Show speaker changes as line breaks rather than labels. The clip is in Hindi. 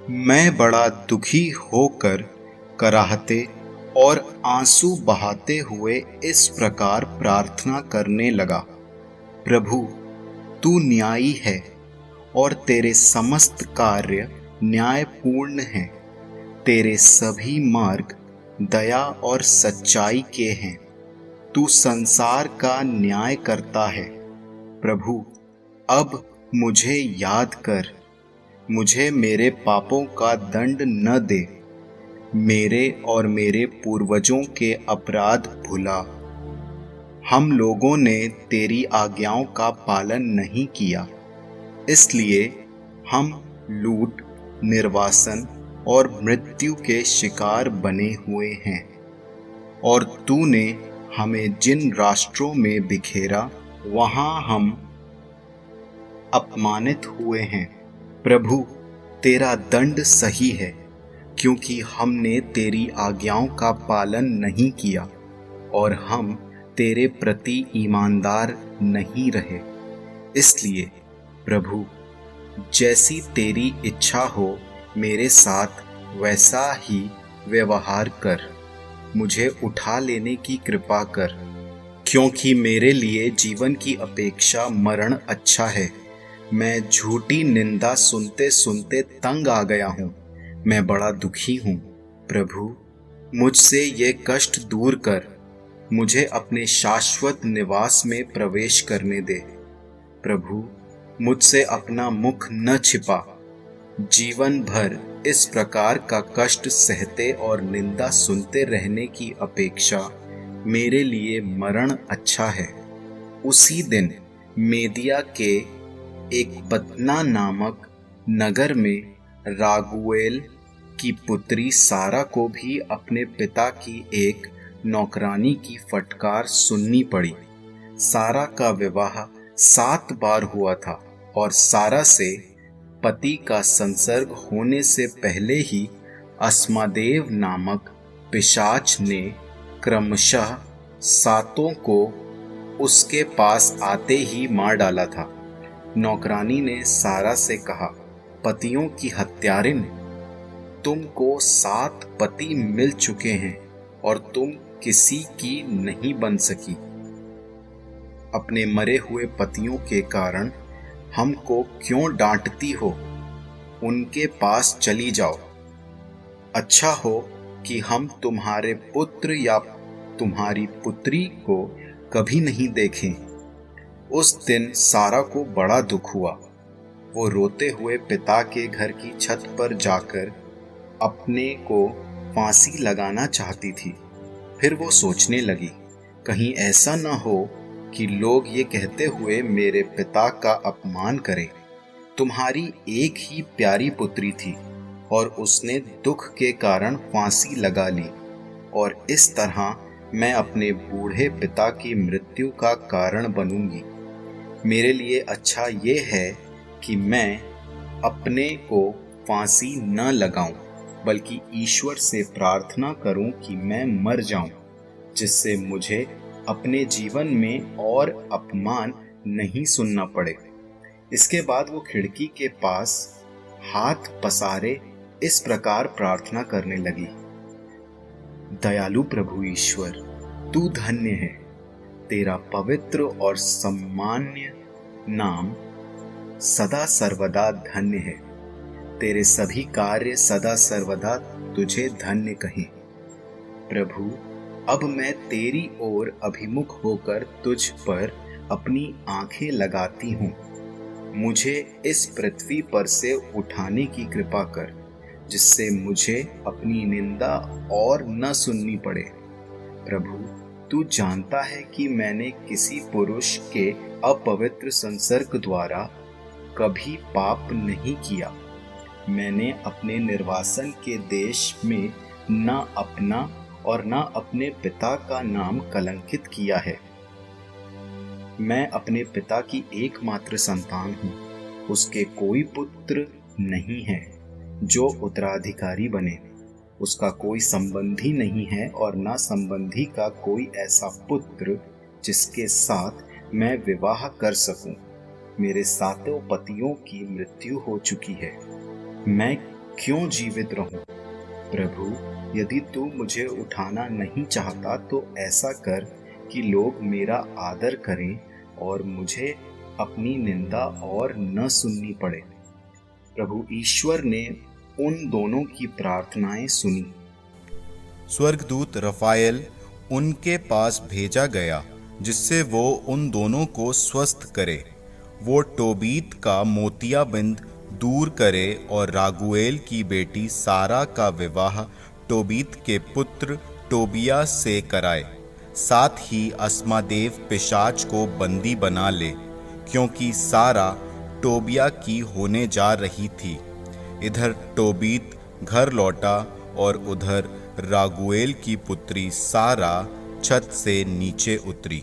मैं बड़ा दुखी होकर कराहते और आंसू बहाते हुए इस प्रकार प्रार्थना करने लगा। प्रभु, तू न्यायी है और तेरे समस्त कार्य न्यायपूर्ण हैं। तेरे सभी मार्ग दया और सच्चाई के हैं। तू संसार का न्याय करता है। प्रभु, अब मुझे याद कर। मुझे मेरे पापों का दंड न दे। मेरे और मेरे पूर्वजों के अपराध भुला। हम लोगों ने तेरी आज्ञाओं का पालन नहीं किया, इसलिए हम लूट, निर्वासन और मृत्यु के शिकार बने हुए हैं। और तूने हमें जिन राष्ट्रों में बिखेरा, वहां हम अपमानित हुए हैं। प्रभु, तेरा दंड सही है, क्योंकि हमने तेरी आज्ञाओं का पालन नहीं किया और हम तेरे प्रति ईमानदार नहीं रहे। इसलिए प्रभु, जैसी तेरी इच्छा हो मेरे साथ वैसा ही व्यवहार कर। मुझे उठा लेने की कृपा कर, क्योंकि मेरे लिए जीवन की अपेक्षा मरण अच्छा है। मैं झूठी निंदा सुनते सुनते तंग आ गया हूँ। मैं बड़ा दुखी हूँ। प्रभु, मुझसे ये कष्ट दूर कर। मुझे अपने शाश्वत निवास में प्रवेश करने दे। प्रभु, मुझसे अपना मुख न छिपा। जीवन भर इस प्रकार का कष्ट सहते और निंदा सुनते रहने की अपेक्षा मेरे लिए मरण अच्छा है। उसी दिन मेदिया के एक पतना नामक नगर में रागुएल की पुत्री सारा को भी अपने पिता की एक नौकरानी की फटकार सुननी पड़ी। सारा का विवाह 7 बार हुआ था और सारा से पति का संसर्ग होने से पहले ही अस्मादेव नामक पिशाच ने क्रमशः 7 को उसके पास आते ही मार डाला था। नौकरानी ने सारा से कहा, पतियों की हत्यारिन, तुमको 7 पति मिल चुके हैं और तुम किसी की नहीं बन सकी। अपने मरे हुए पतियों के कारण हमको क्यों डांटती हो? उनके पास चली जाओ। अच्छा हो कि हम तुम्हारे पुत्र या तुम्हारी पुत्री को कभी नहीं देखें। उस दिन सारा को बड़ा दुख हुआ। वो रोते हुए पिता के घर की छत पर जाकर अपने को फांसी लगाना चाहती थी। फिर वो सोचने लगी, कहीं ऐसा न हो कि लोग ये कहते हुए मेरे पिता का अपमान करें। तुम्हारी एक ही प्यारी पुत्री थी और उसने दुख के कारण फांसी लगा ली, और इस तरह मैं अपने बूढ़े पिता की मृत्यु का कारण बनूंगी। मेरे लिए अच्छा ये है कि मैं अपने को फांसी न लगाऊं, बल्कि ईश्वर से प्रार्थना करूं कि मैं मर जाऊं, जिससे मुझे अपने जीवन में और अपमान नहीं सुनना पड़े। इसके बाद वो खिड़की के पास हाथ पसारे इस प्रकार प्रार्थना करने लगी, दयालु प्रभु ईश्वर, तू धन्य है। तेरा पवित्र और सम्मान्य नाम सदा सर्वदा धन्य है। तेरे सभी कार्य सदा सर्वदा तुझे धन्य कहें। प्रभु, अब मैं तेरी ओर अभिमुख होकर तुझ पर अपनी आंखें लगाती हूँ। मुझे इस पृथ्वी पर से उठाने की कृपा कर, जिससे मुझे अपनी निंदा और न सुननी पड़े। प्रभु, तू जानता है कि मैंने किसी पुरुष के अपवित्र संसर्ग द्वारा कभी पाप नहीं किया। मैंने अपने निर्वासन के देश में न अपना और न अपने पिता का नाम कलंकित किया है। मैं अपने पिता की एकमात्र संतान हूँ। उसके कोई पुत्र नहीं है जो उत्तराधिकारी बने। उसका कोई संबंधी नहीं है और न संबंधी का कोई ऐसा पुत्र जिसके साथ मैं विवाह कर सकूं। मेरे 7 पतियों की मृत्यु हो चुकी है। मैं क्यों जीवित रहूं? प्रभु, यदि तू मुझे उठाना नहीं चाहता तो ऐसा कर कि लोग मेरा आदर करें और मुझे अपनी निंदा और न सुननी पड़े। प्रभु ईश्वर ने उन दोनों की प्रार्थनाएं सुनी।
स्वर्गदूत रफाएल उनके पास भेजा गया जिससे वो उन दोनों को स्वस्थ करे। वो टोबीत का मोतियाबिंद दूर करे और रागुएल की बेटी सारा का विवाह टोबीत के पुत्र टोबिया से कराए। साथ ही अस्मादेव पिशाच को बंदी बना ले, क्योंकि सारा टोबिया की होने जा रही थी। इधर टोबीत घर लौटा और उधर रागुएल की पुत्री सारा छत से नीचे उतरी।